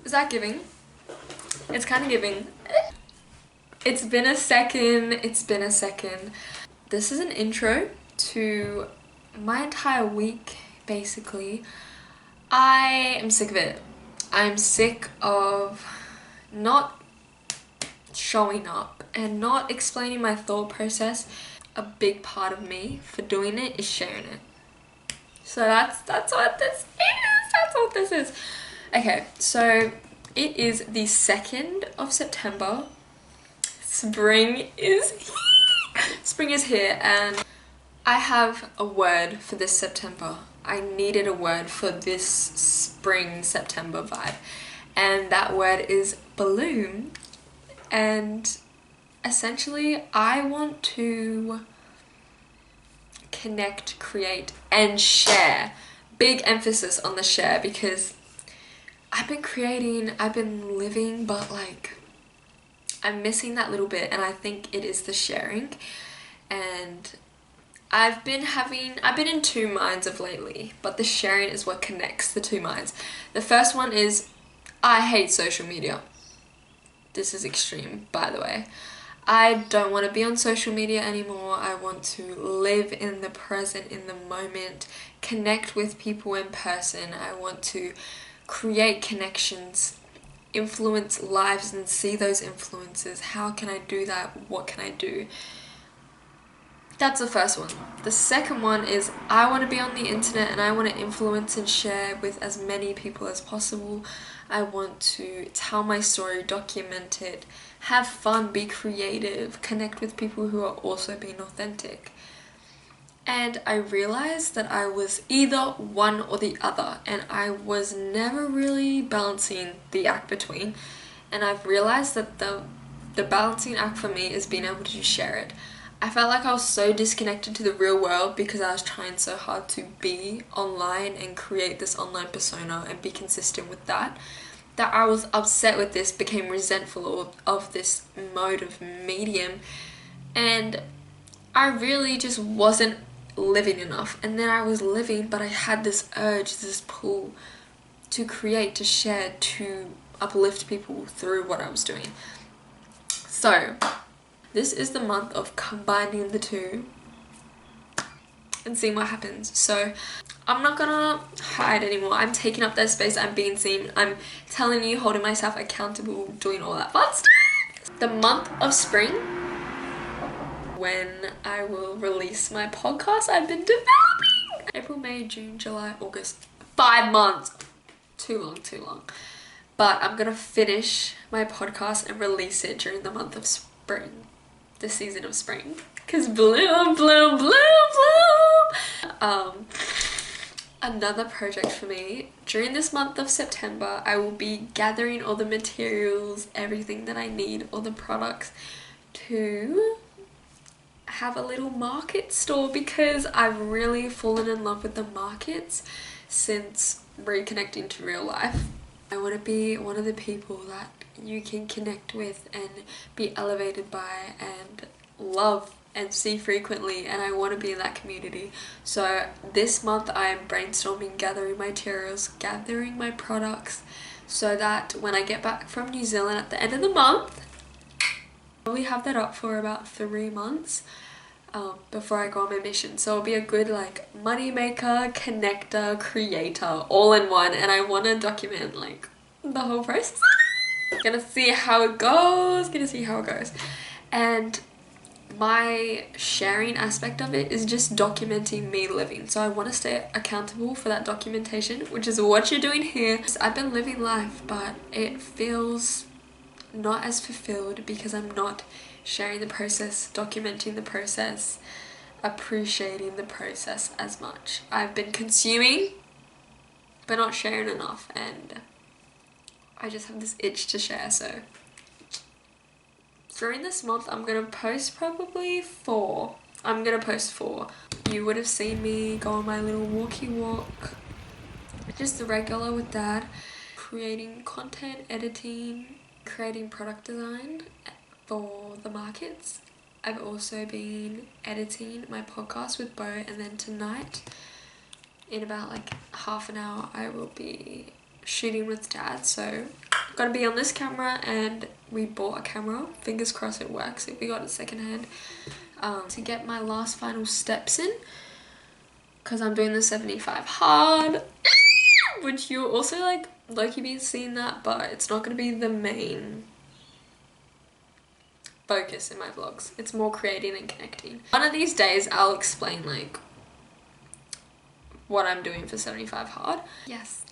Is that giving? It's kind of giving. It's been a second. This is an intro to my entire week, basically. I am sick of it. I'm sick of not showing up and not explaining my thought process. A big part of me for doing it is sharing it. So that's what this is. That's what this is. Okay, so it is the 2nd of September. Spring is here. Spring is here, and I have a word for this September. I needed a word for this spring September vibe, and that word is bloom. And essentially, I want to connect, create, and share. Big emphasis on the share, because I've been creating, I've been living, but like I'm missing that little bit, and I think it is the sharing. And I've been in two minds of lately, but the sharing is what connects the two minds. The first one is I hate social media. This is extreme, by the way. I don't want to be on social media anymore. I want to live in the present, in the moment, connect with people in person. I want to create connections, influence lives, and see those influences. How can I do that? What can I do? That's the first one. The second one is I want to be on the internet and I want to influence and share with as many people as possible. I want to tell my story, document it, have fun, be creative, connect with people who are also being authentic. And I realized that I was either one or the other, and I was never really balancing the act between. And I've realized that the balancing act for me is being able to share it. I felt like I was so disconnected to the real world because I was trying so hard to be online and create this online persona and be consistent with that I was upset with this, became resentful of this mode of medium, and I really just wasn't living enough. And then I was living, but I had this urge, this pull to create, to share, to uplift people through what I was doing. So this is the month of combining the two and seeing what happens. So I'm not gonna hide anymore. I'm taking up that space. I'm being seen. I'm telling you, holding myself accountable, doing all that fun stuff. The month of spring, when I will release my podcast I've been developing. April, May, June, July, August. 5 months. Too long. But I'm gonna finish my podcast and release it during the month of spring. The season of spring. Cause bloom. Another project for me, during this month of September, I will be gathering all the materials, everything that I need, all the products to have a little market store, because I've really fallen in love with the markets since reconnecting to real life. I want to be one of the people that you can connect with and be elevated by and love and see frequently, and I want to be in that community. So this month I am brainstorming, gathering materials, gathering my products, so that when I get back from New Zealand at the end of the month, we have that up for about 3 months before I go on my mission. So it'll be a good like money maker, connector, creator, all in one, and I want to document like the whole process. Gonna see how it goes. And my sharing aspect of it is just documenting me living. So I want to stay accountable for that documentation, which is what you're doing here. I've been living life, but it feels not as fulfilled because I'm not sharing the process, documenting the process, appreciating the process as much. I've been consuming, but not sharing enough, and I just have this itch to share. So during this month, I'm gonna post probably 4. I'm gonna post 4. You would have seen me go on my little walkie walk, just the regular with that, creating content, editing, creating product design for the markets. I've also been editing my podcast with Bo, and then tonight, in about like half an hour, I will be shooting with Dad. So gonna be on this camera, and we bought a camera. Fingers crossed it works if we got it secondhand. To get my last final steps in, because I'm doing the 75 hard, which you're also like low-key be seeing that, but it's not gonna be the main focus in my vlogs. It's more creating and connecting. One of these days I'll explain like what I'm doing for 75 hard. Yes,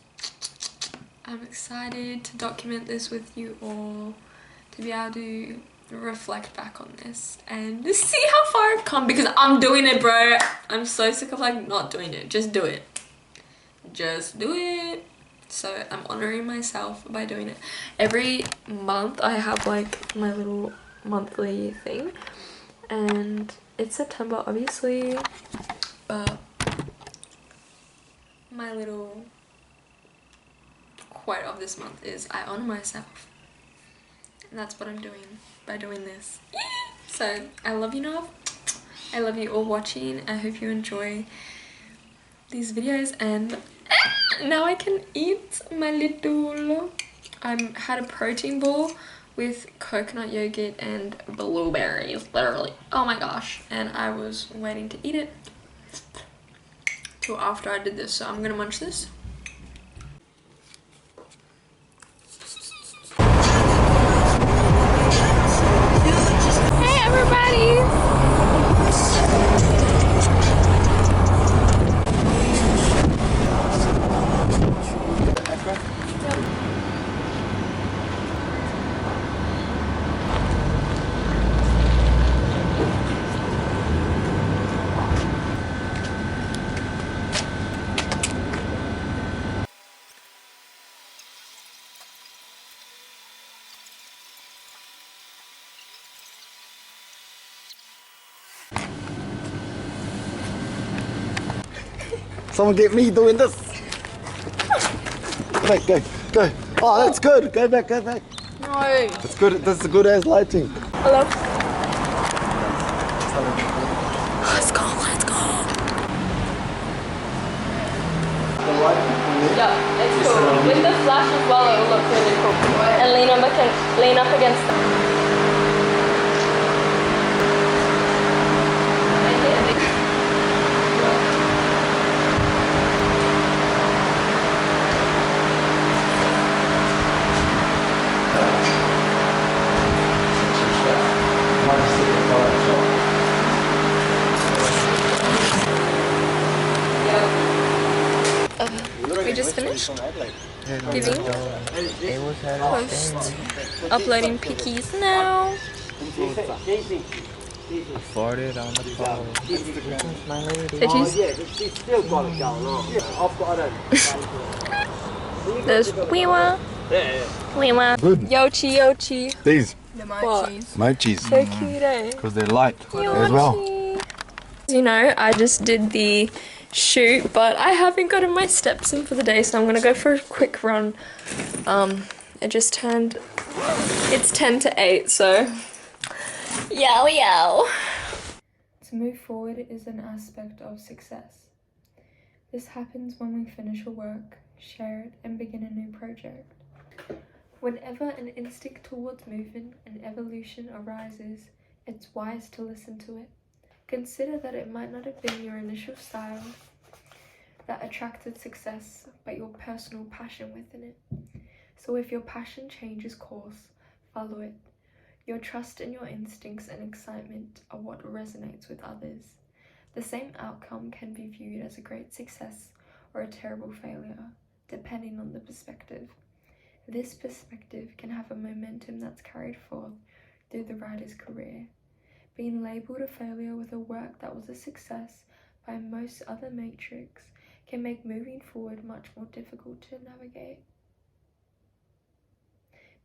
I'm excited to document this with you all, to be able to reflect back on this and see how far I've come, because I'm doing it, bro. I'm so sick of like not doing it. Just do it. Just do it. So I'm honoring myself by doing it. Every month I have like my little monthly thing, and it's September obviously, but my little quote of this month is I honor myself, and that's what I'm doing by doing this. So I love you, Nav. I love you all watching. I hope you enjoy these videos, and now I can eat my little I had a protein ball with coconut yogurt and blueberries, literally. Oh my gosh. And I was waiting to eat it till after I did this. So I'm gonna munch this. Hey everybody! Someone get me doing this. Go, go, go. Oh, that's good. Go back, go back. No. That's good. That's a good ass lighting. Hello. Let's go, let's go. Yeah, it's cool. With the flash as well, it will look really cool. And lean up against them. We just finished giving post, uploading pickies now. Farted on the phone. My lady. There's Weewa. Weewa. Good. Yochi, Yochi. These. The mochis. Mochis. So cute, eh? Because they're light as well. You know, I just did the shoot, but I haven't gotten my steps in for the day, so I'm gonna go for a quick run. It just turned, it's 10 to 8, so yow yow. To move forward is an aspect of success. This happens when we finish a work, share it, and begin a new project. Whenever an instinct towards movement and evolution arises, it's wise to listen to it. Consider that it might not have been your initial style that attracted success, but your personal passion within it. So if your passion changes course, follow it. Your trust in your instincts and excitement are what resonates with others. The same outcome can be viewed as a great success or a terrible failure, depending on the perspective. This perspective can have a momentum that's carried forth through the writer's career. Being labelled a failure with a work that was a success by most other metrics can make moving forward much more difficult to navigate.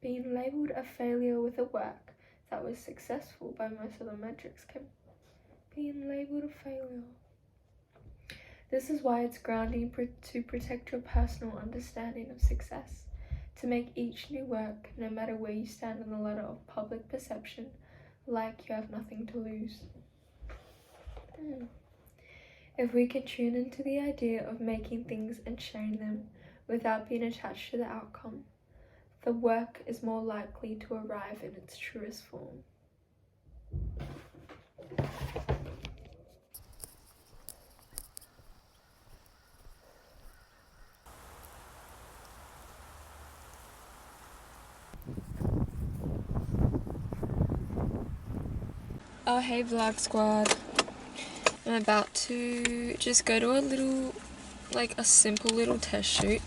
Being labelled a failure with a work that was successful by most other metrics can being labelled a failure. This is why it's grounding to protect your personal understanding of success, to make each new work, no matter where you stand on the ladder of public perception, like you have nothing to lose. If we can tune into the idea of making things and sharing them without being attached to the outcome, the work is more likely to arrive in its truest form. Oh hey vlog squad, I'm about to just go to a little, like a simple little test shoot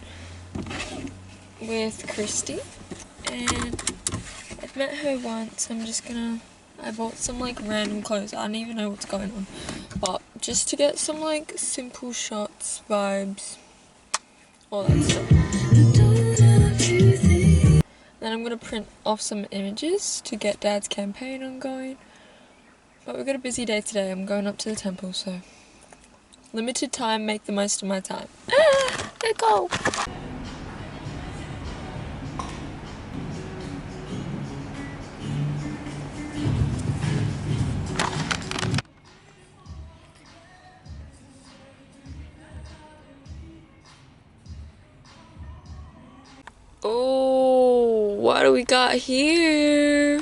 with Christy, and I've met her once. I bought some like random clothes, I don't even know what's going on, but just to get some like simple shots, vibes, all that stuff. Then I'm gonna print off some images to get Dad's campaign ongoing. But we've got a busy day today. I'm going up to the temple, so limited time, make the most of my time. Let go! Oh, what do we got here?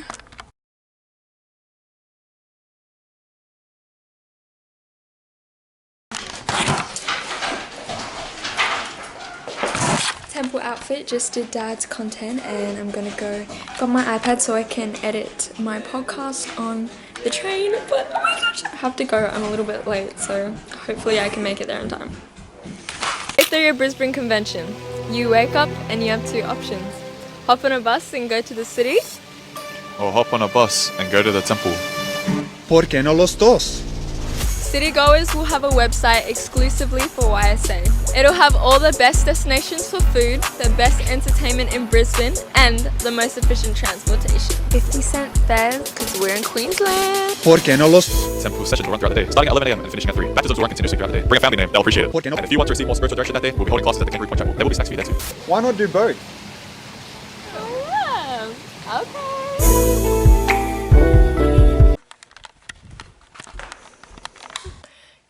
Temple outfit, just did Dad's content, and I'm gonna got my iPad so I can edit my podcast on the train, but oh my gosh, I have to go. I'm a little bit late, so hopefully I can make it there in time. Victoria Brisbane Convention. You wake up and you have two options. Hop on a bus and go to the city, or hop on a bus and go to the temple. ¿Por qué no los dos? Citygoers will have a website exclusively for YSA. It'll have all the best destinations for food, the best entertainment in Brisbane, and the most efficient transportation. 50-cent fares, because we're in Queensland. ¿Por qué no los? Temple sessions will run throughout the day, starting at 11 a.m. and finishing at 3. Baptisms will run continuously throughout the day. Bring a family name, they'll appreciate it. ¿Por qué no? And if you want to receive more spiritual direction that day, we'll be holding classes at the Kangaroo Point Chapel. There will be snacks for you there too. Why not do both? Yeah, okay.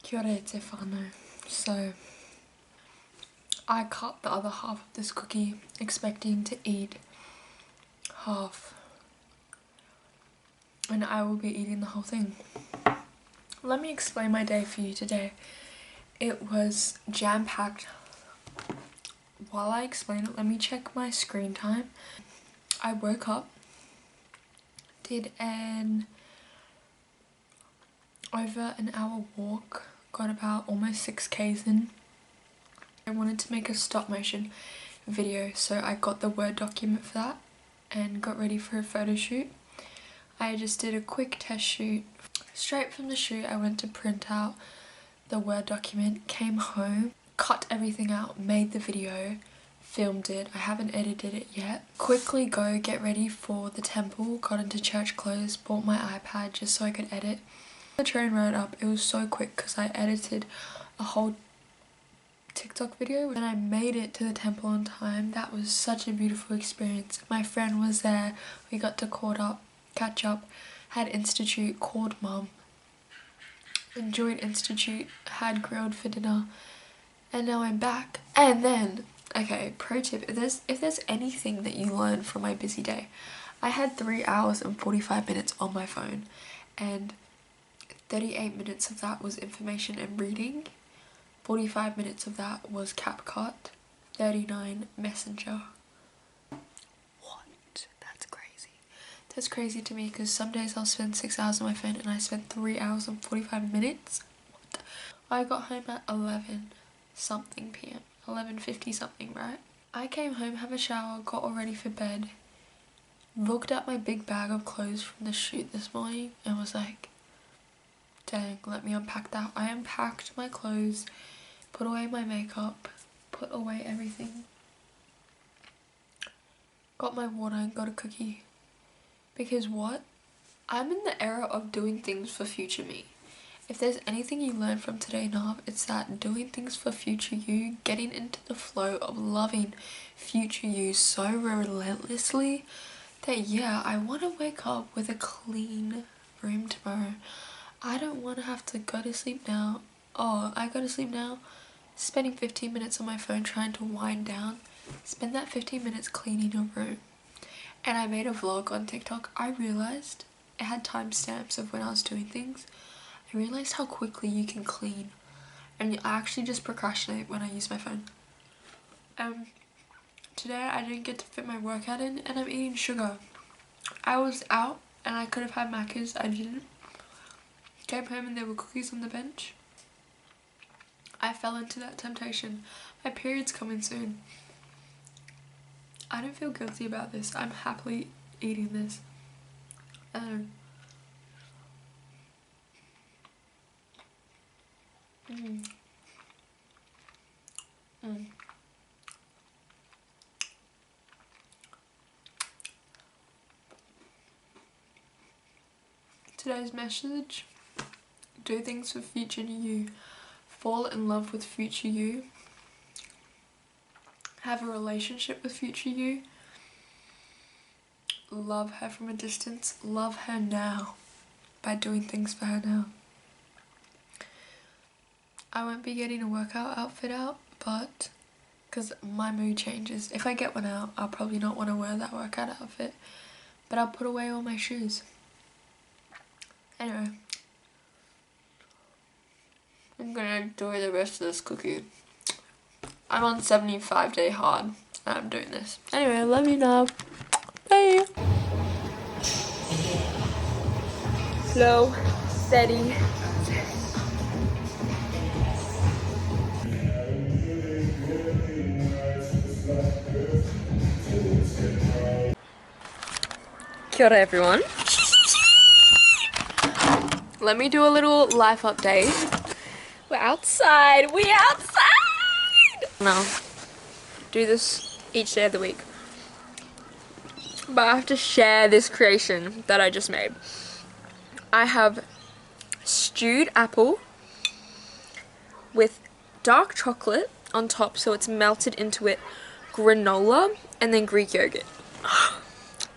Kia ora te whānau. So, I cut the other half of this cookie expecting to eat half, and I will be eating the whole thing. Let me explain my day for you today. It was jam-packed. While I explain it, let me check my screen time. I woke up, did an over an hour walk, got about almost 6 k's in. I wanted to make a stop motion video, so I got the Word document for that and got ready for a photo shoot. I just did a quick test shoot. Straight from the shoot I went to print out the Word document, came home, cut everything out, made the video, filmed it. I haven't edited it yet. Quickly go get ready for the temple, got into church clothes, bought my iPad just so I could edit. The train rode up, it was so quick because I edited a whole TikTok video and I made it to the temple on time. That was such a beautiful experience. My friend was there, we got to catch up, had Institute, called Mum, enjoyed Institute, had grilled for dinner, and now I'm back. And then, okay, pro tip, if there's anything that you learn from my busy day, I had 3 hours and 45 minutes on my phone, and 38 minutes of that was information and reading, 45 minutes of that was CapCut, 39 Messenger. What? That's crazy. That's crazy to me because some days I'll spend 6 hours on my phone and I spent 3 hours and 45 minutes. What? I got home at 11 something p.m. 11:50 something, right? I came home, have a shower, got all ready for bed, looked at my big bag of clothes from the shoot this morning and was like, dang, let me unpack that. I unpacked my clothes, put away my makeup, put away everything, got my water and got a cookie. Because what? I'm in the era of doing things for future me. If there's anything you learn from today, Nav, it's that doing things for future you, getting into the flow of loving future you so relentlessly that yeah, I want to wake up with a clean room tomorrow. I don't want to have to go to sleep now. Oh, I go to sleep now, spending 15 minutes on my phone trying to wind down. Spend that 15 minutes cleaning your room. and I made a vlog on TikTok, I realised it had timestamps of when I was doing things. I realised how quickly you can clean, and I actually just procrastinate when I use my phone. Today I didn't get to fit my workout in and I'm eating sugar. I was out and I could have had Macca's, I didn't. Came home and there were cookies on the bench. I fell into that temptation. My period's coming soon. I don't feel guilty about this. I'm happily eating this. Today's message: do things for future you. Fall in love with future you. Have a relationship with future you. Love her from a distance. Love her now by doing things for her now. I won't be getting a workout outfit out, but because my mood changes. If I get one out, I'll probably not want to wear that workout outfit, but I'll put away all my shoes. Anyway, I'm gonna enjoy the rest of this cookie. I'm on 75-day hard and I'm doing this. Anyway, I love you now. Bye. Slow, steady. Kia ora everyone. Let me do a little life update. We're outside. We outside. No. Do this each day of the week. But I have to share this creation that I just made. I have stewed apple with dark chocolate on top, so it's melted into it, granola, and then Greek yogurt.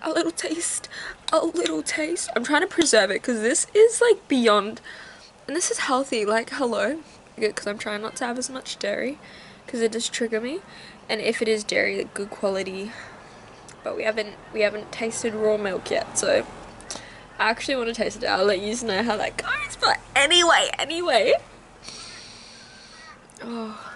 A little taste. A little taste. I'm trying to preserve it because this is like beyond, and this is healthy, like hello, because I'm trying not to have as much dairy because it does trigger me, and if it is dairy, good quality. But we haven't tasted raw milk yet, so I actually want to taste it. I'll let you know how that goes. But anyway. Oh.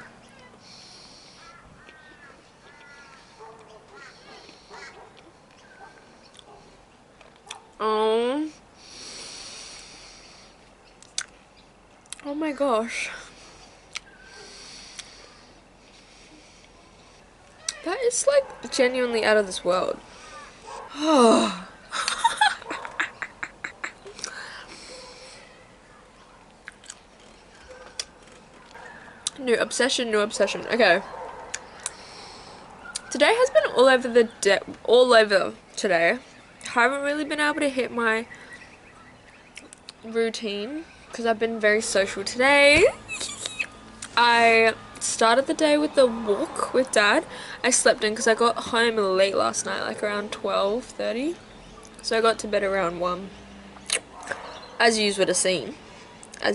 Oh my gosh. That is like genuinely out of this world. Oh. New obsession. Okay. Today has been all over today. Haven't really been able to hit my routine because I've been very social today. I started the day with the walk with Dad. I slept in because I got home late last night, like around 12:30. So I got to bed around 1. As you would have seen. I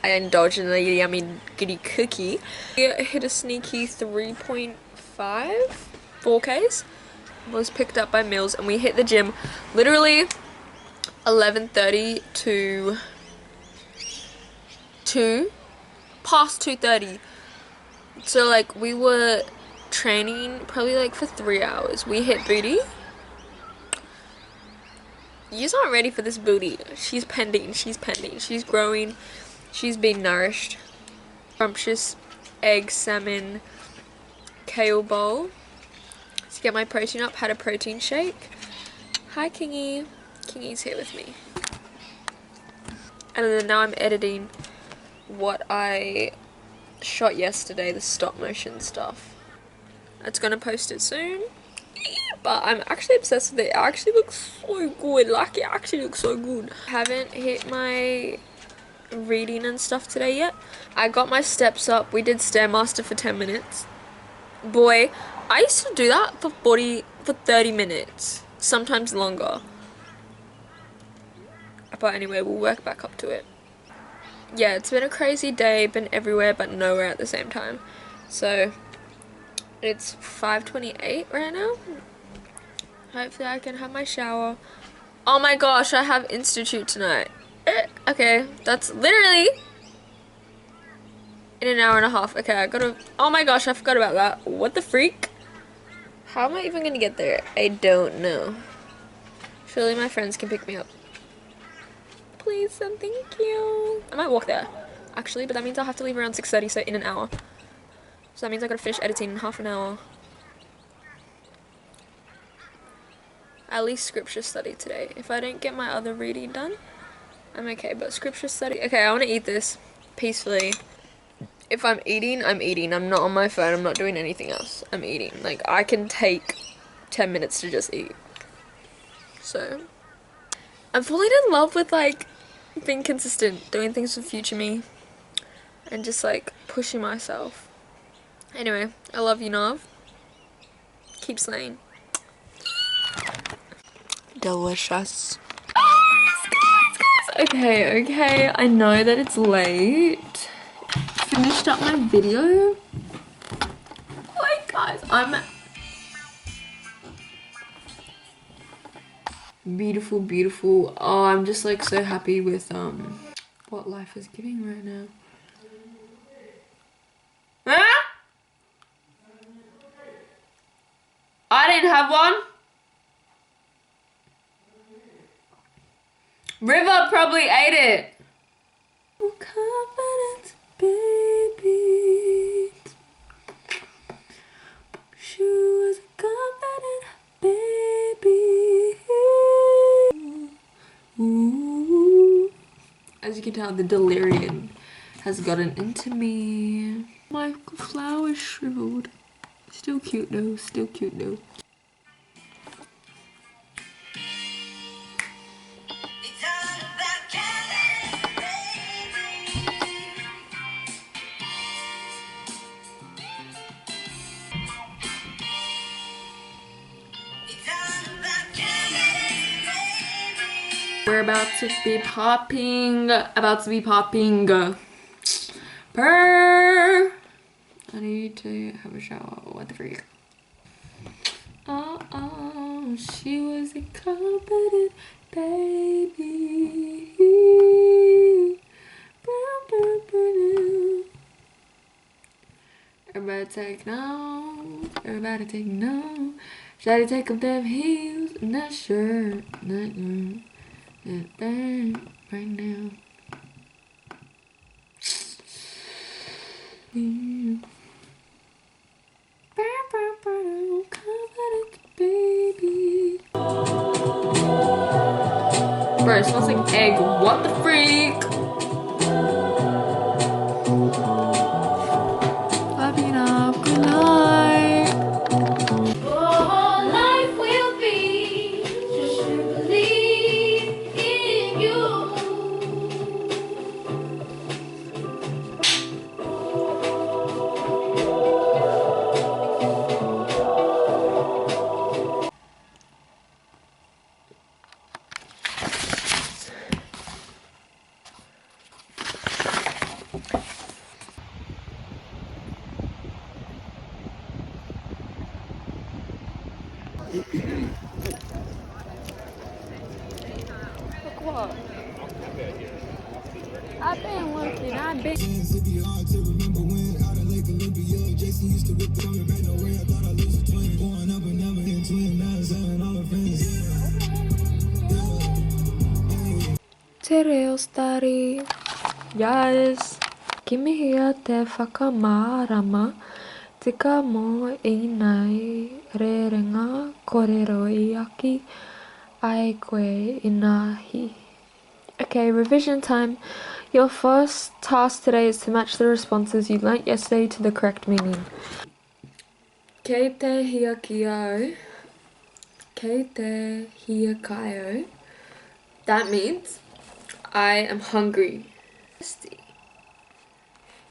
indulged in a yummy goody cookie. I hit a sneaky 3.5 4Ks. Was picked up by Mills, and we hit the gym literally 11:30 to past 2:30. So like we were training probably like for 3 hours. We hit booty. You're not ready for this booty. She's pending. She's growing. She's being nourished. Scrumptious egg, salmon, kale bowl. To get my protein up, had a protein shake. Hi Kingy. Kingy's here with me. And then now I'm editing what I shot yesterday, the stop motion stuff. It's gonna post it soon. But I'm actually obsessed with it. It actually looks so good. Like, it actually looks so good. I haven't hit my reading and stuff today yet. I got my steps up. We did Stairmaster for 10 minutes. Boy, I used to do that for 30 minutes. Sometimes longer. But anyway, we'll work back up to it. Yeah, it's been a crazy day. Been everywhere but nowhere at the same time. So, it's 5:28 right now. Hopefully I can have my shower. Oh my gosh, I have institute tonight. Okay, that's literally in an hour and a half. Okay, I gotta, oh my gosh, I forgot about that. What the freak? How am I even gonna get there? I don't know. Surely my friends can pick me up. Please and thank you. I might walk there, actually, but that means I'll have to leave around 6:30, so in an hour. So that means I gotta finish editing in half an hour. At least scripture study today. If I don't get my other reading done, I'm okay, but scripture study. Okay, I want to eat this peacefully. If I'm eating, I'm eating. I'm not on my phone. I'm not doing anything else. I'm eating. Like, I can take 10 minutes to just eat. So, I'm falling in love with, like, being consistent, doing things for future me, and just, like, pushing myself. Anyway, I love you, Nav. Keep slaying. Delicious. Okay, I know that it's late. Finished up my video. Like, guys, I'm beautiful. Oh, I'm just like so happy with what life is giving right now. Huh? I didn't have one. River probably ate it. Confidence, baby. She was a confident baby. Ooh. As you can tell, the delirium has gotten into me. My flower shriveled. Still cute though, still cute though. We're about to be popping. Purr. I need to have a shower. What the freak? Oh, she was a confident baby. Everybody take notes. Everybody take notes. Shawty take off them heels and that shirt. That thing right now. Confident baby. Bro, it smells like egg. What the freak? Love you enough. Good night. All life will be just to believe in you. Look what? I've been working, I've been. Stereostari. Yes. Kimihia te whakamarama. Tika mo inai rerenga koreroi aki ai koe inahi. Okay, revision time. Your first task today is to match the responses you learnt yesterday to the correct meaning. Kei te hiakiao. Kei te hiakaio. That means I am hungry.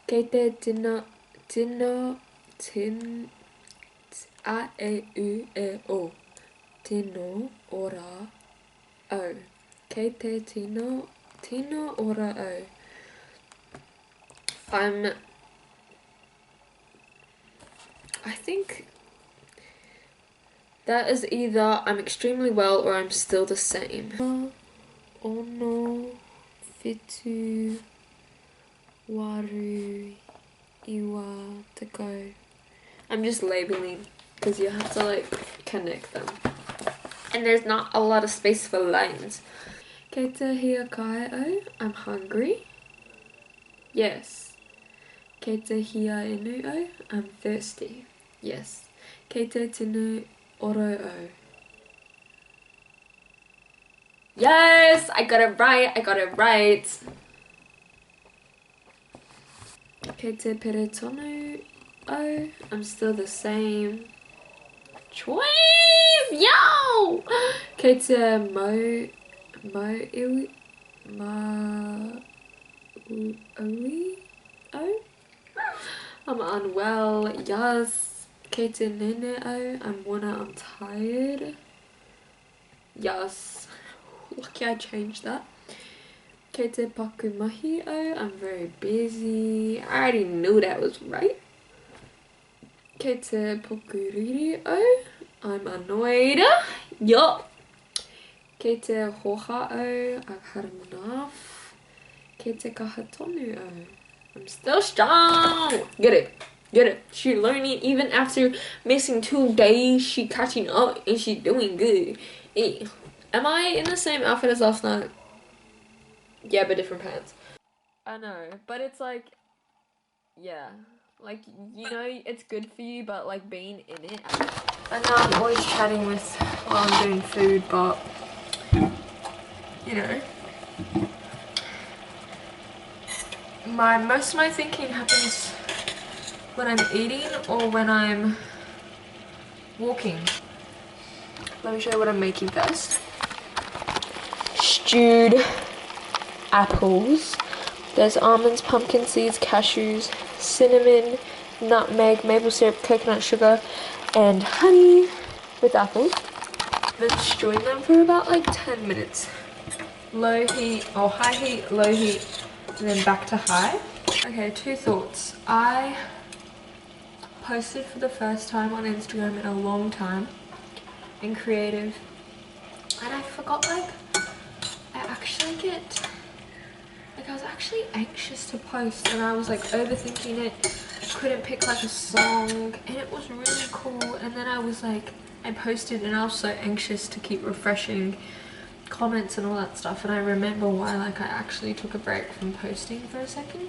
Kei te tino a e u e o. Tino ora o. Kei te tino ora o. I think That is either I'm extremely well or I'm still the same. Ono fitu waru iwa to go. I'm just labeling because you have to like connect them. And there's not a lot of space for lines. Kei te hia kai o, I'm hungry. Yes. Kei te hia inu o, I'm thirsty. Yes. Kei te tinu oro o. Yes! I got it right! I got it right! Kei te pere tonu o, I'm still the same. Chweep! Yo! Kei te iwi, o? I'm unwell. Yes. Kei te nene o, I'm wanna, I'm tired. Yes. Lucky I changed that. Kei te paku mahi o, I'm very busy. I already knew that was right. Kei te poku riri o, I'm annoyed. Yup. Kei te hoha o, I've had enough. Kei te kahatonu o, I'm still strong. Get it. Get it. She learning even after missing 2 days. She catching up and she doing good. Hey, am I in the same outfit as last night? Yeah, but different pants. I know, but it's like, yeah. Like, you know, it's good for you, but like being in it. I know I'm always chatting with while I'm doing food, but you know, most of my thinking happens when I'm eating or when I'm walking. Let me show you what I'm making first. Stewed apples. There's almonds, pumpkin seeds, cashews, cinnamon, nutmeg, maple syrup, coconut sugar, and honey with apples. Then stewing them for about like 10 minutes. Low heat or high heat, low heat, and then back to high. Okay, 2 thoughts. I posted for the first time on Instagram in a long time in creative, and I forgot, like, I was actually anxious to post, and I was like overthinking it, couldn't pick like a song, and it was really cool. And then I was like, I posted and I was so anxious to keep refreshing comments and all that stuff, and I remember why like I actually took a break from posting for a second,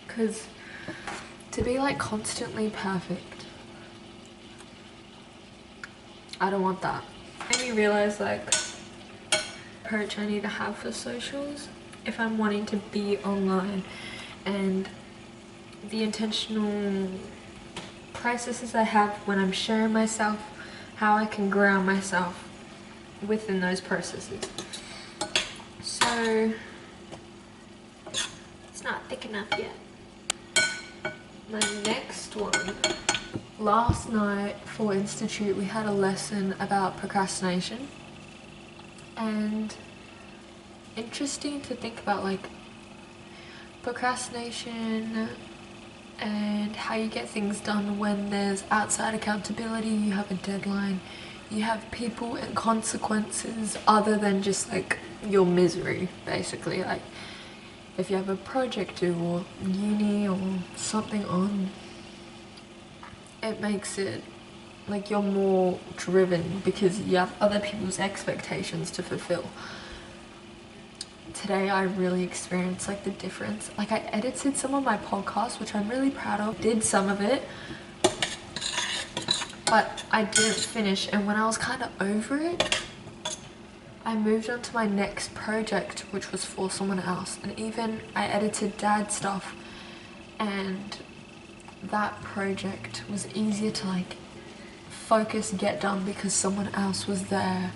because to be like constantly perfect, I don't want that. It made me realize like approach I need to have for socials if I'm wanting to be online, and the intentional processes I have when I'm sharing myself, how I can ground myself within those processes. So it's not thick enough yet. My next one. Last night for Institute we had a lesson about procrastination, and interesting to think about like procrastination and how you get things done when there's outside accountability, you have a deadline, you have people and consequences other than just like your misery, basically. Like if you have a project due or uni or something on, it makes it like you're more driven because you have other people's expectations to fulfill. Today I really experienced like the difference. Like I edited some of my podcasts, which I'm really proud of, did some of it, but I didn't finish, and when I was kind of over it, I moved on to my next project, which was for someone else. And even I edited dad stuff, and that project was easier to like focus, get done, because someone else was there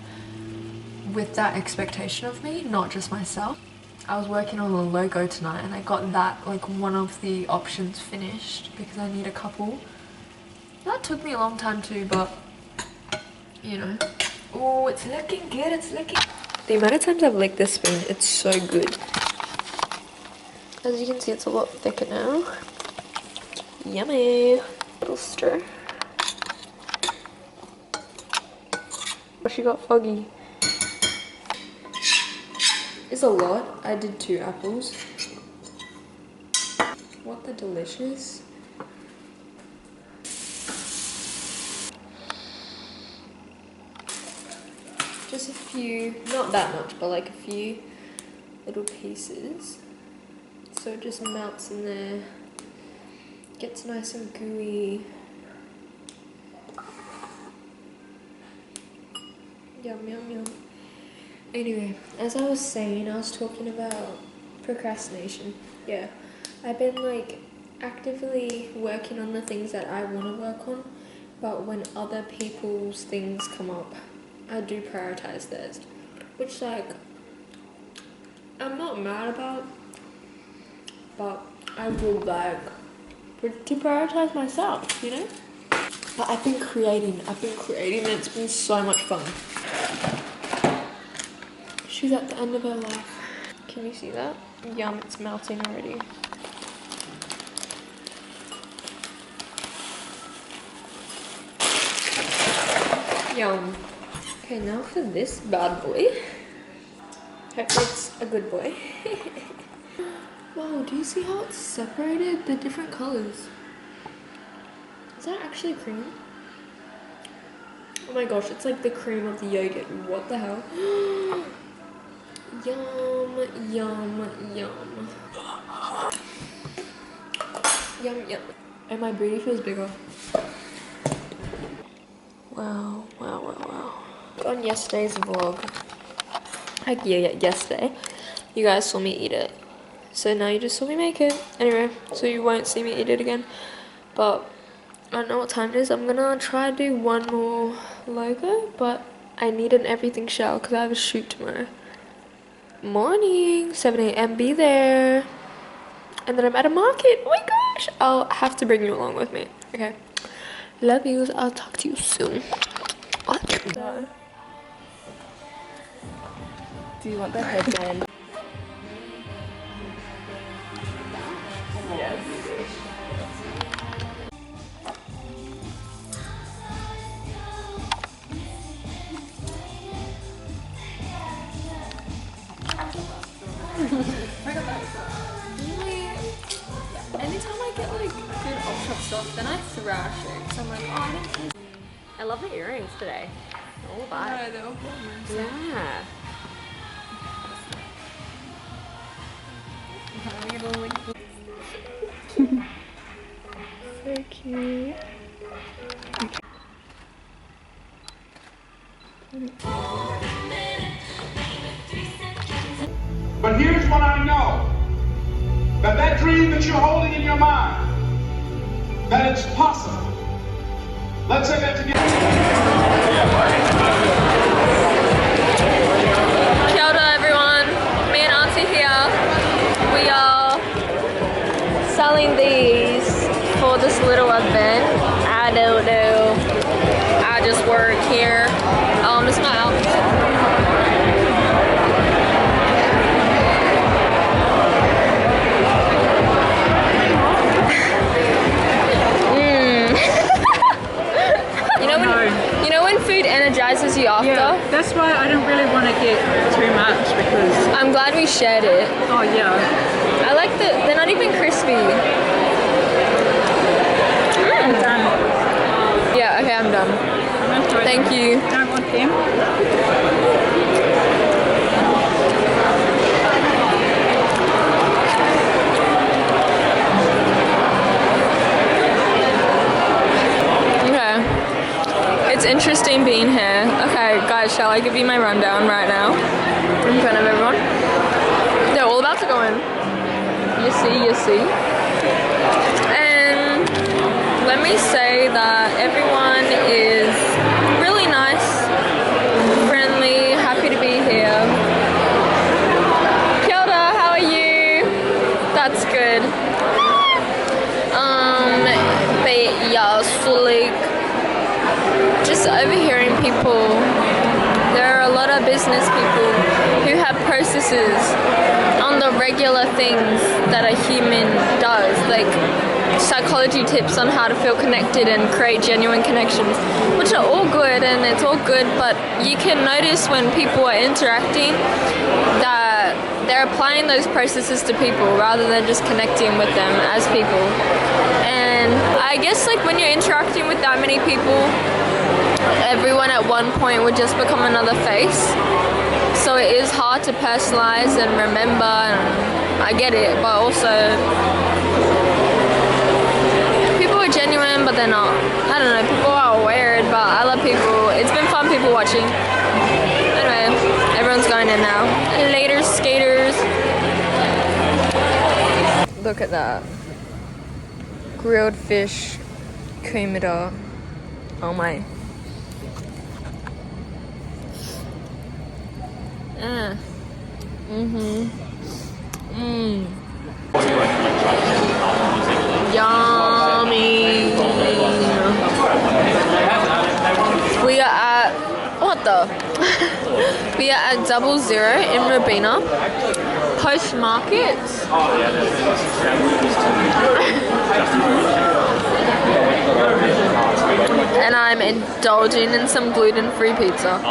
with that expectation of me, not just myself. I was working on a logo tonight and I got that, like one of the options finished because I need a couple. That took me a long time too, but you know. Oh, it's looking good, it's looking... The amount of times I've licked this spoon, it's so good. As you can see, it's a lot thicker now. Yummy. Little stir. She got foggy. It's a lot. I did 2 apples. What the delicious. Just a few, not that much, but like a few little pieces. So it just melts in there. Gets nice and gooey. Yum, yum, yum. Anyway, as I was saying, I was talking about procrastination. Yeah, I've been like actively working on the things that I want to work on, but when other people's things come up, I do prioritize theirs, which like I'm not mad about, but I would like to prioritize myself, you know? But I've been creating and it's been so much fun. She's at the end of her life. Can you see that? Yum, it's melting already. Yum. Okay, now for this bad boy. Hopefully it's a good boy. Wow, do you see how it's separated? The different colors. Is that actually cream? Oh my gosh, it's like the cream of the yogurt. What the hell? Yum, yum, yum. Yum, yum. And my booty feels bigger. Wow, wow, wow, wow. On yesterday's vlog, like yesterday, you guys saw me eat it. So now you just saw me make it. Anyway, so you won't see me eat it again. But I don't know what time it is. I'm gonna try to do one more logo, but I need an everything shower because I have a shoot tomorrow. Morning, 7 a.m. be there. And then I'm at a market. Oh my gosh. I'll have to bring you along with me. Okay. Love yous. I'll talk to you soon. No. Do you want the headband? Yes. Anytime I get like good off-shop stuff, then I thrash it. So I'm like, oh, I didn't taste. I love the earrings today. All Yeah, that. they're all good. Yeah. So cute. But here's what I know, that dream that you're holding in your mind, that it's possible. Let's say that together. Kia ora everyone, me and Auntie here. We are selling these for this little event. I don't know. I just work here. It's my outfit. You know when food energizes you after? Yeah, that's why I don't really want to get too much because... I'm glad we shared it. Oh yeah. I like they're not even crispy. I'm done. Yeah, okay, I'm done. Thank you. Don't want them. It's interesting being here. Okay, guys, shall I give you my rundown right now? In front of everyone? They're all about to go in. You see. And let me say that everyone is really nice, friendly, happy to be here. Kia ora, how are you? That's good. But yeah, so like, just overhearing people there are a lot of business people who have processes on the regular things that a human does, like psychology tips on how to feel connected and create genuine connections, which are all good, and it's all good, but you can notice when people are interacting that they're applying those processes to people rather than just connecting with them as people. And I guess like when you're interacting with that many people, everyone at one point would just become another face. So it is hard to personalize and remember, and I get it, but also people are genuine, but they're not. I don't know, people are weird, but I love people. It's been fun people watching. Anyway, everyone's going in now. Later, skaters. Look at that. Grilled fish, kumara. Oh my. Yummy. We are at, what the? We are at 00 in Robina. Post Market. And I'm indulging in some gluten-free pizza.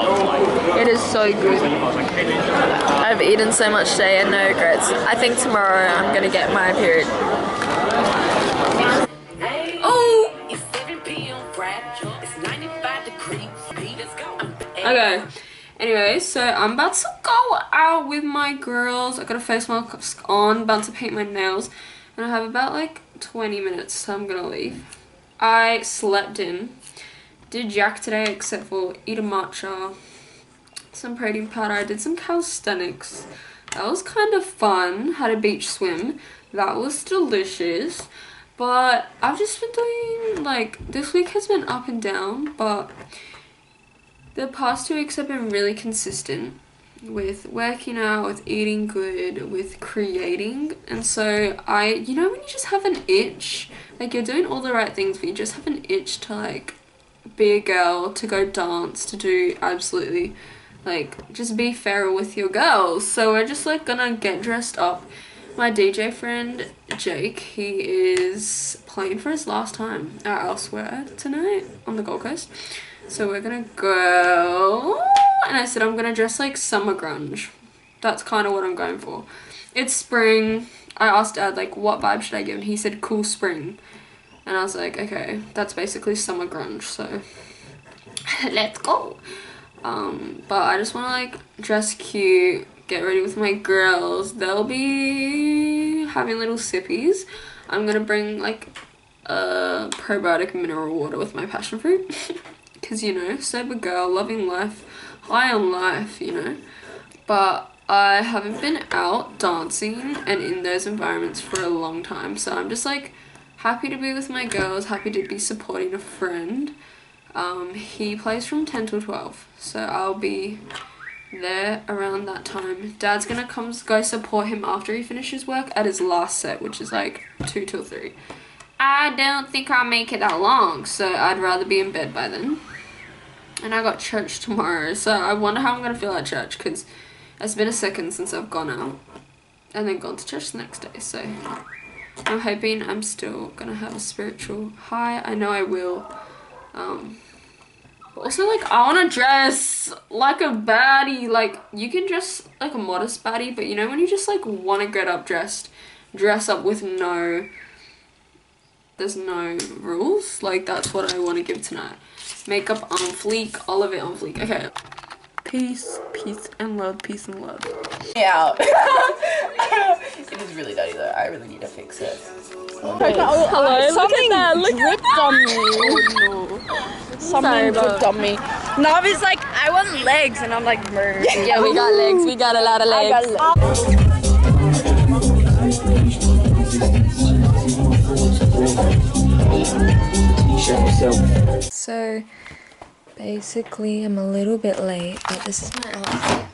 It is so good. I've eaten so much today and no regrets. I think tomorrow I'm gonna get my period. Oh! Okay. Anyway, so I'm about to go out with my girls. I got a face mask on, about to paint my nails, and I have about like 20 minutes, so I'm gonna leave. I slept in, did jack today except for eat a matcha, some protein powder. I did some calisthenics. That was kind of fun. Had a beach swim. That was delicious. But I've just been doing, like, this week has been up and down, but the past 2 weeks have been really consistent with working out, with eating good, with creating. And so you know when you just have an itch, like you're doing all the right things, but you just have an itch to like be a girl, to go dance, to do absolutely, like, just be feral with your girls. So we're just like gonna get dressed up. My DJ friend Jake, he is playing for his last time at Elsewhere tonight on the Gold Coast. So we're gonna go, and I said I'm gonna dress like summer grunge. That's kind of what I'm going for. It's spring. I asked Dad like what vibe should I give, and he said cool spring. And I was like, okay, that's basically summer grunge, so let's go. But I just want to like dress cute, get ready with my girls. They'll be having little sippies. I'm gonna bring like a probiotic mineral water with my passion fruit. Because, you know, sober girl, loving life, high on life, you know. But I haven't been out dancing and in those environments for a long time. So I'm just like happy to be with my girls, happy to be supporting a friend. He plays from 10 till 12. So I'll be there around that time. Dad's gonna go support him after he finishes work at his last set, which is like 2 till 3. I don't think I'll make it that long, so I'd rather be in bed by then. And I got church tomorrow, so I wonder how I'm gonna feel at church, because it's been a second since I've gone out and then gone to church the next day. So I'm hoping I'm still gonna have a spiritual high. I know I will. But also, like, I wanna dress like a baddie. Like, you can dress like a modest baddie, but you know when you just like wanna get up dressed, dress up with there's no rules. Like, that's what I want to give tonight. Makeup on fleek, all of it on fleek. Okay. Peace and love, peace and love. Yeah. It is really dirty though. I really need to fix it. Hello, something dripped on me. Something dripped on me. Navi's like, I want legs, and I'm like, merge. Yeah, we got legs. We got a lot of legs. So basically I'm a little bit late, but this is my outfit.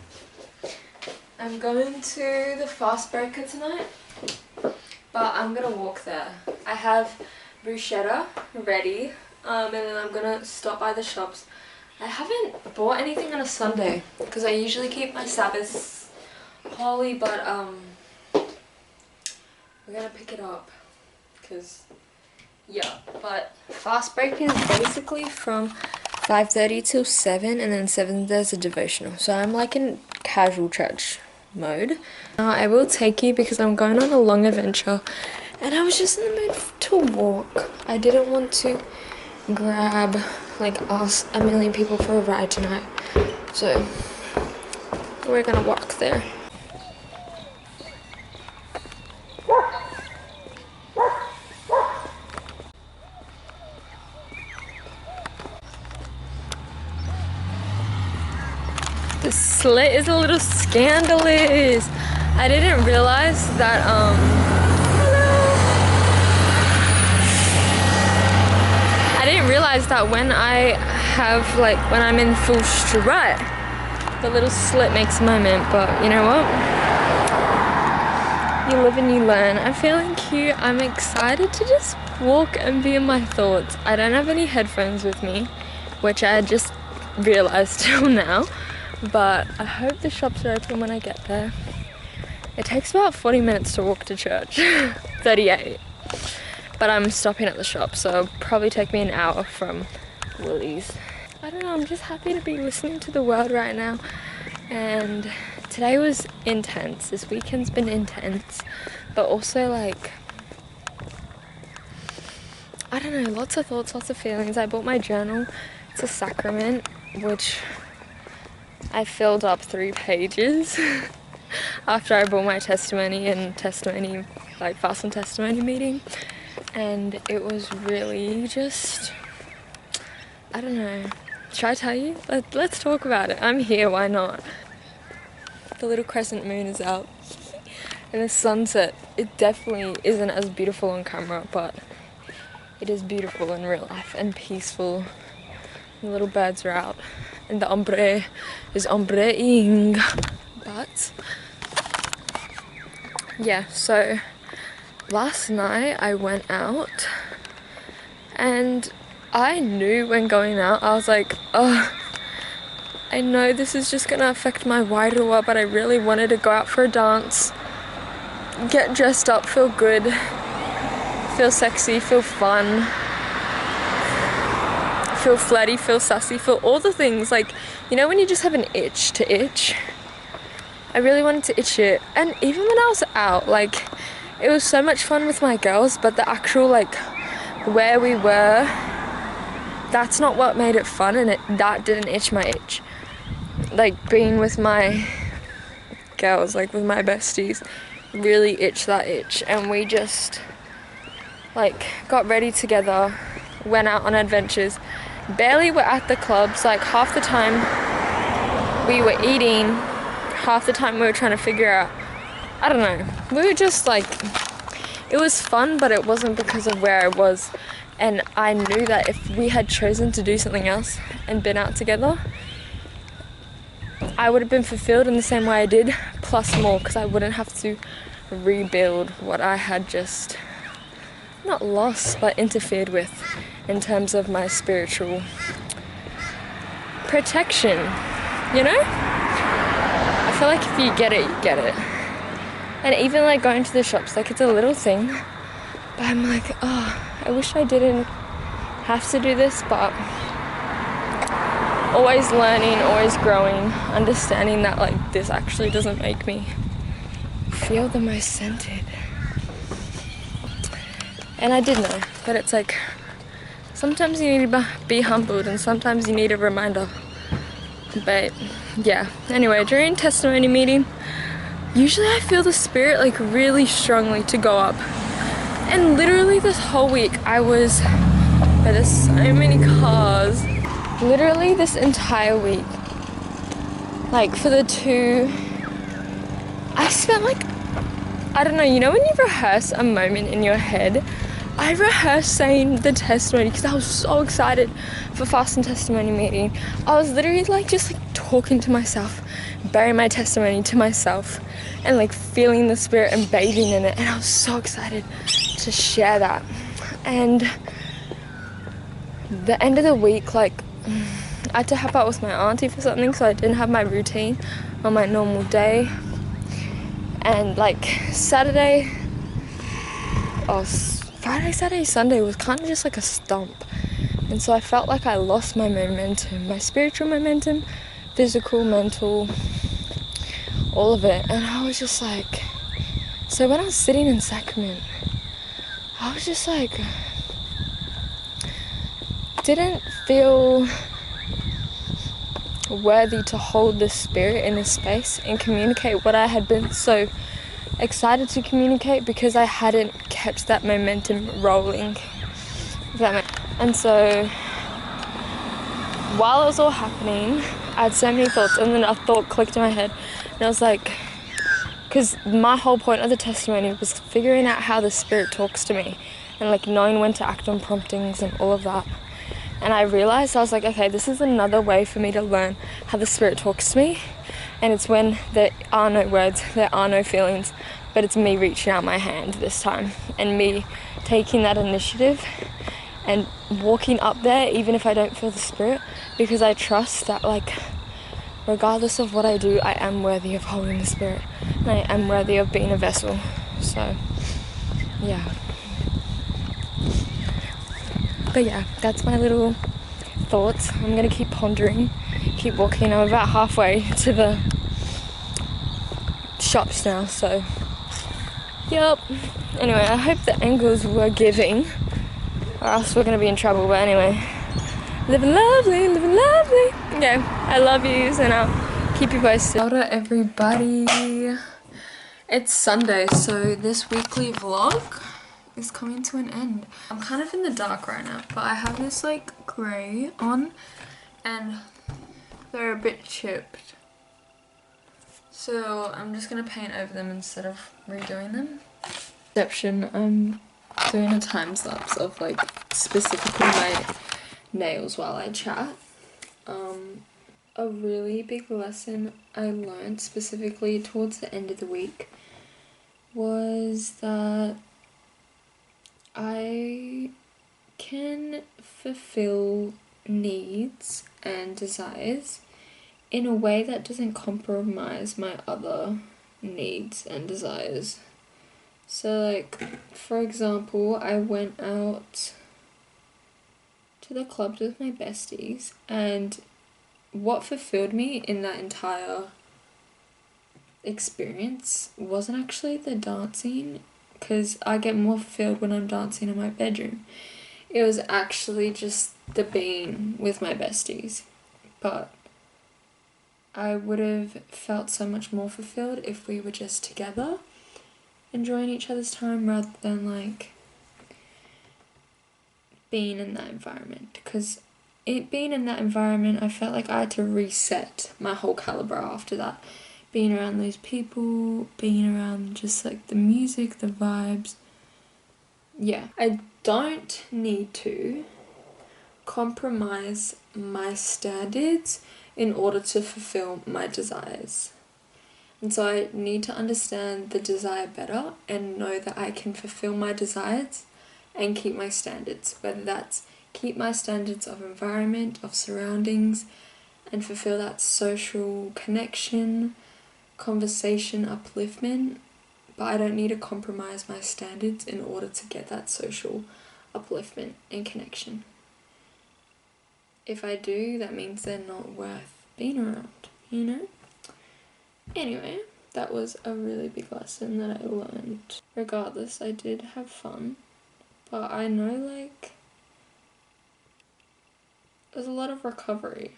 I'm going to the fast breaker tonight, but I'm gonna walk there. I have bruschetta ready, and then I'm gonna stop by the shops I haven't bought anything on a Sunday because I usually keep my Sabbaths holy, but we're gonna pick it up because yeah. But fast break is basically from 5:30 till 7, and then 7 there's a devotional. So I'm like in casual church mode. I will take you because I'm going on a long adventure and I was just in the mood to walk. I didn't want to grab like ask a million people for a ride tonight, so we're gonna walk there. The slit is a little scandalous. I didn't realize that when when I'm in full strut, the little slit makes a moment, but you know what? You live and you learn. I'm feeling cute. I'm excited to just walk and be in my thoughts. I don't have any headphones with me, which I just realized till now, but I hope the shops are open when I get there. It takes about 40 minutes to walk to church, 38. But I'm stopping at the shop, so it'll probably take me an hour from Woolies. I don't know, I'm just happy to be listening to the world right now. And today was intense. This weekend's been intense, but also like, I don't know, lots of thoughts, lots of feelings. I bought my journal. It's a sacrament, which I filled up 3 pages after I bought my testimony like fast and testimony meeting. And it was really just, I don't know, should I tell you? Let's talk about it. I'm here, why not? The little crescent moon is out and the sunset, it definitely isn't as beautiful on camera, but it is beautiful in real life and peaceful. The little birds are out and the ombre is ombreing. But yeah, so last night I went out and I knew when going out, I was like, oh, I know this is just gonna affect my wairua, but I really wanted to go out for a dance, get dressed up, feel good, feel sexy, feel fun, feel flirty, feel sassy, feel all the things. Like, you know when you just have an itch to itch? I really wanted to itch it. And even when I was out, like, it was so much fun with my girls, but the actual, like, where we were, that's not what made it fun, and that didn't itch my itch. Like, being with my girls, like, with my besties, really itched that itch. And we just, like, got ready together, went out on adventures, barely were at the clubs. Like, half the time we were eating, half the time we were trying to figure out, I don't know, we were just like, it was fun, but it wasn't because of where I was. And I knew that if we had chosen to do something else and been out together, I would have been fulfilled in the same way I did, plus more, because I wouldn't have to rebuild what I had just not lost, but interfered with in terms of my spiritual protection, you know? I feel like if you get it, you get it. And even like going to the shops, like, it's a little thing, but I'm like, oh, I wish I didn't have to do this, but always learning, always growing, understanding that, like, this actually doesn't make me feel the most centered. And I did know, but it's like, sometimes you need to be humbled and sometimes you need a reminder. But yeah, anyway, during testimony meeting, usually I feel the spirit like really strongly to go up. And literally this whole week I was, but there's so many cars. Literally this entire week, like for the 2, I spent like, I don't know, you know when you rehearse a moment in your head? I rehearsed saying the testimony because I was so excited for fast and testimony meeting. I was literally like just like talking to myself, burying my testimony to myself and like feeling the spirit and bathing in it, and I was so excited to share that. And the end of the week, like, I had to help out with my auntie for something, so I didn't have my routine on my normal day. And like Friday, Saturday, Sunday was kind of just like a stump. And so I felt like I lost my momentum, my spiritual momentum, physical, mental, all of it. And I was just like, so when I was sitting in sacrament, I was just like, didn't feel worthy to hold the spirit in this space and communicate what I had been so excited to communicate, because I hadn't kept that momentum rolling. And so while it was all happening, I had so many thoughts, and then a thought clicked in my head, and I was like, because my whole point of the testimony was figuring out how the spirit talks to me and like knowing when to act on promptings and all of that. And I realized, I was like, okay, this is another way for me to learn how the spirit talks to me. And it's when there are no words, there are no feelings, but it's me reaching out my hand this time and me taking that initiative and walking up there even if I don't feel the spirit, because I trust that like regardless of what I do, I am worthy of holding the spirit and I am worthy of being a vessel. So yeah. But yeah, that's my little thoughts. I'm gonna keep pondering, keep walking. I'm about halfway to the shops now, so yep. Anyway, I hope the angles were giving, or else we're gonna be in trouble. But anyway, living lovely, living lovely. Okay, I love yous, and I'll keep you posted. Hello everybody. It's Sunday, so this weekly vlog is coming to an end. I'm kind of in the dark right now, but I have this like grey on and they're a bit chipped. So I'm just gonna paint over them instead of redoing them. Exception, I'm doing a time lapse of like specifically my nails while I chat. A really big lesson I learned specifically towards the end of the week was that I can fulfill needs and desires in a way that doesn't compromise my other needs and desires. So like, for example, I went out to the clubs with my besties, and what fulfilled me in that entire experience wasn't actually the dancing, because I get more fulfilled when I'm dancing in my bedroom. It was actually just the being with my besties. But I would have felt so much more fulfilled if we were just together, enjoying each other's time, rather than like being in that environment. Because being in that environment, I felt like I had to reset my whole caliber after that. Being around those people, being around just like the music, the vibes. Yeah, I don't need to compromise my standards in order to fulfill my desires. And so I need to understand the desire better and know that I can fulfill my desires and keep my standards, whether that's keep my standards of environment, of surroundings, and fulfill that social connection, conversation, upliftment, but I don't need to compromise my standards in order to get that social upliftment and connection. If I do, that means they're not worth being around, you know? Anyway, that was a really big lesson that I learned. Regardless, I did have fun, but I know like there's a lot of recovery.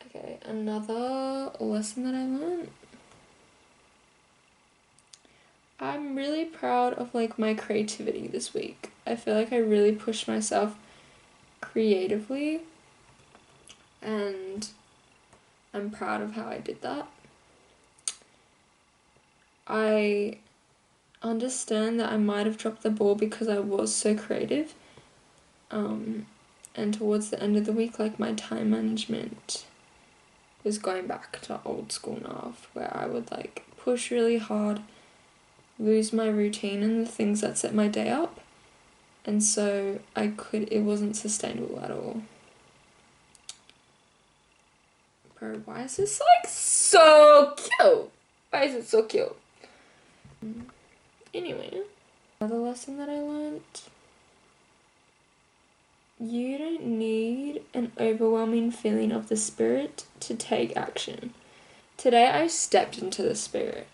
Okay, another lesson that I learned. I'm really proud of like my creativity this week. I feel like I really pushed myself creatively, and I'm proud of how I did that. I understand that I might have dropped the ball because I was so creative. And towards the end of the week, like my time management was going back to old school now, where I would like push really hard, lose my routine and the things that set my day up, and so it wasn't sustainable at all. Bro, why is this like so cute? Why is it so cute? Anyway, another lesson that I learned. You don't need an overwhelming feeling of the Spirit to take action. Today I stepped into the Spirit,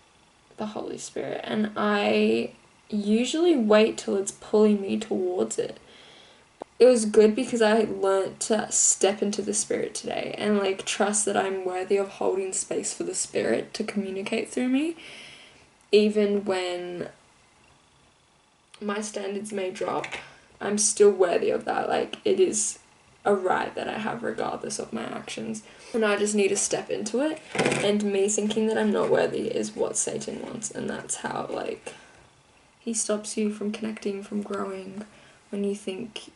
the Holy Spirit, and I usually wait till it's pulling me towards it. It was good because I learnt to step into the Spirit today and like trust that I'm worthy of holding space for the Spirit to communicate through me, even when my standards may drop. I'm still worthy of that. Like, it is a right that I have regardless of my actions. And I just need to step into it. And me thinking that I'm not worthy is what Satan wants. And that's how, like, he stops you from connecting, from growing, when you think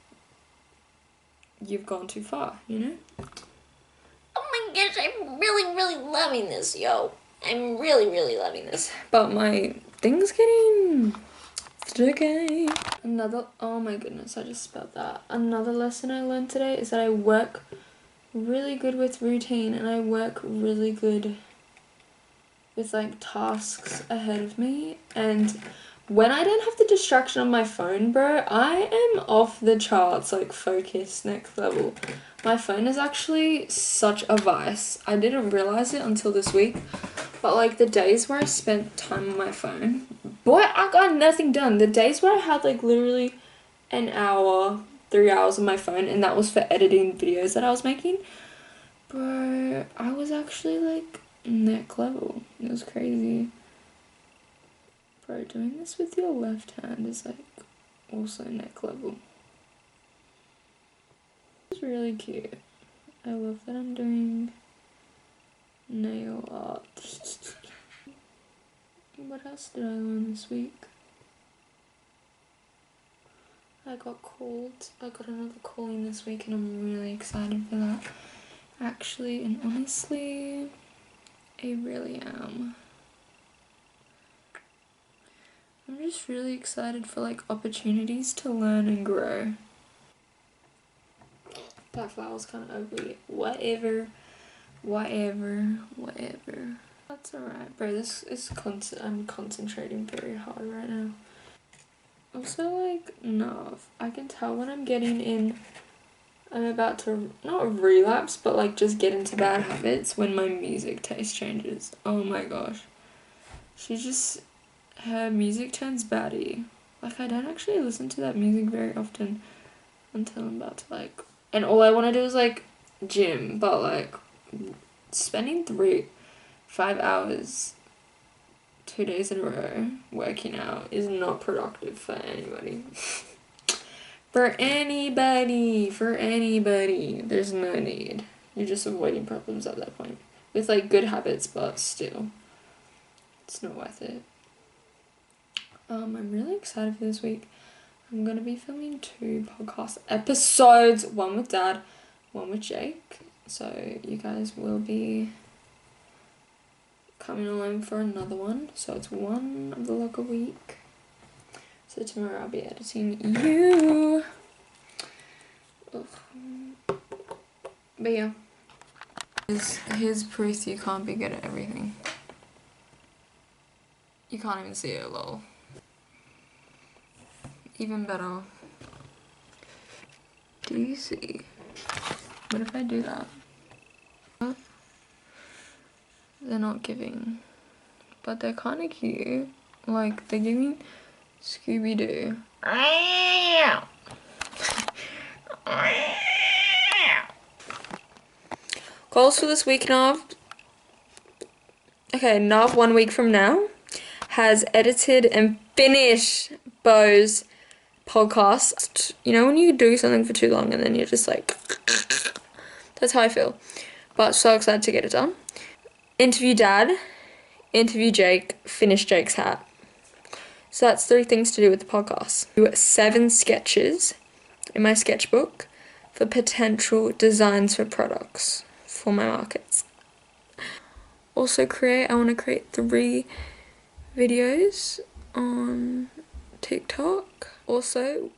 you've gone too far, you know? Oh my gosh, I'm really loving this, yo. I'm really loving this. But my thing's getting... okay. Oh my goodness, I just spelled that. Another lesson I learned today is that I work really good with routine and I work really good with like tasks ahead of me. And when I don't have the distraction on my phone, bro, I am off the charts, like focused next level. My phone is actually such a vice. I didn't realize it until this week. But like the days where I spent time on my phone, boy, I got nothing done. The days where I had like literally an hour, 3 hours on my phone, and that was for editing videos that I was making, bro, I was actually like neck level. It was crazy. Bro, doing this with your left hand is like also neck level. It's really cute. I love that I'm doing nail art. What else did I learn this week? I got called. I got another calling this week and I'm really excited for that. Actually and honestly, I really am. I'm just really excited for like opportunities to learn and grow. That flower's kind of ugly. Whatever. That's alright, bro. This is I'm concentrating very hard right now. Also, like, no, I can tell when I'm getting in, I'm about to, not relapse, but like just get into bad habits when my music taste changes. Oh my gosh. Her music turns baddie. Like, I don't actually listen to that music very often until I'm about to like, and all I want to do is like gym, but like spending 5 hours 2 days in a row working out is not productive for anybody. For anybody. There's no need. You're just avoiding problems at that point. With like good habits, but still, it's not worth it. I'm really excited for this week. I'm gonna be filming 2 podcast episodes, one with Dad, one with Jake. So you guys will be coming along for another one. So it's one vlog a week. So tomorrow I'll be editing you. Ugh. But yeah. Here's proof you can't be good at everything. You can't even see it, lol. Even better. Do you see? What if I do that? They're not giving. But they're kind of cute. Like, they're giving Scooby-Doo. Goals for this week, Nav. Okay, Nav 1 week from now has edited and finished Bo's podcast. You know when you do something for too long and then you're just like, that's how I feel. But so excited to get it done. Interview Dad, interview Jake, finish Jake's hat. So that's 3 things to do with the podcast. Do 7 sketches in my sketchbook for potential designs for products for my markets. Also I want to create 3 videos on TikTok. Also,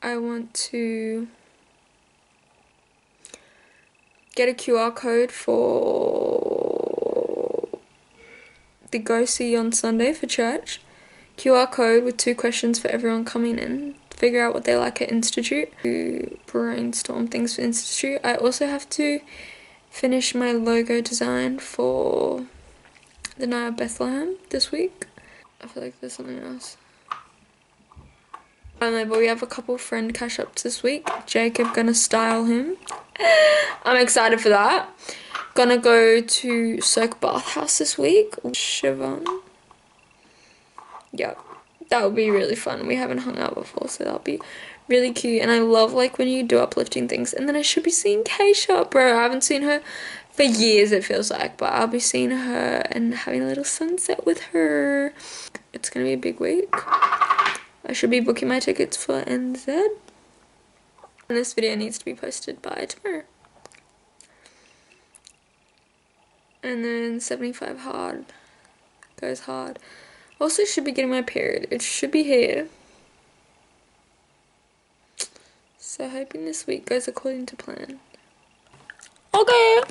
I want to get a QR code for the go see on Sunday for church. QR code with 2 questions for everyone coming in. Figure out what they like at Institute. To brainstorm things for Institute. I also have to finish my logo design for the Night of Bethlehem this week. I feel like there's something else. I don't know, but we have a couple friend cash-ups this week. Jacob gonna style him. I'm excited for that. Gonna go to Soak Bathhouse this week. Siobhan. Yeah, that would be really fun. We haven't hung out before, so that'll be really cute. And I love like when you do uplifting things. And then I should be seeing Keisha. Bro, I haven't seen her for years, it feels like. But I'll be seeing her and having a little sunset with her. It's gonna be a big week. I should be booking my tickets for NZ. And this video needs to be posted by tomorrow. And then 75 hard goes hard. Also should be getting my period. It should be here. So hoping this week goes according to plan. Okay.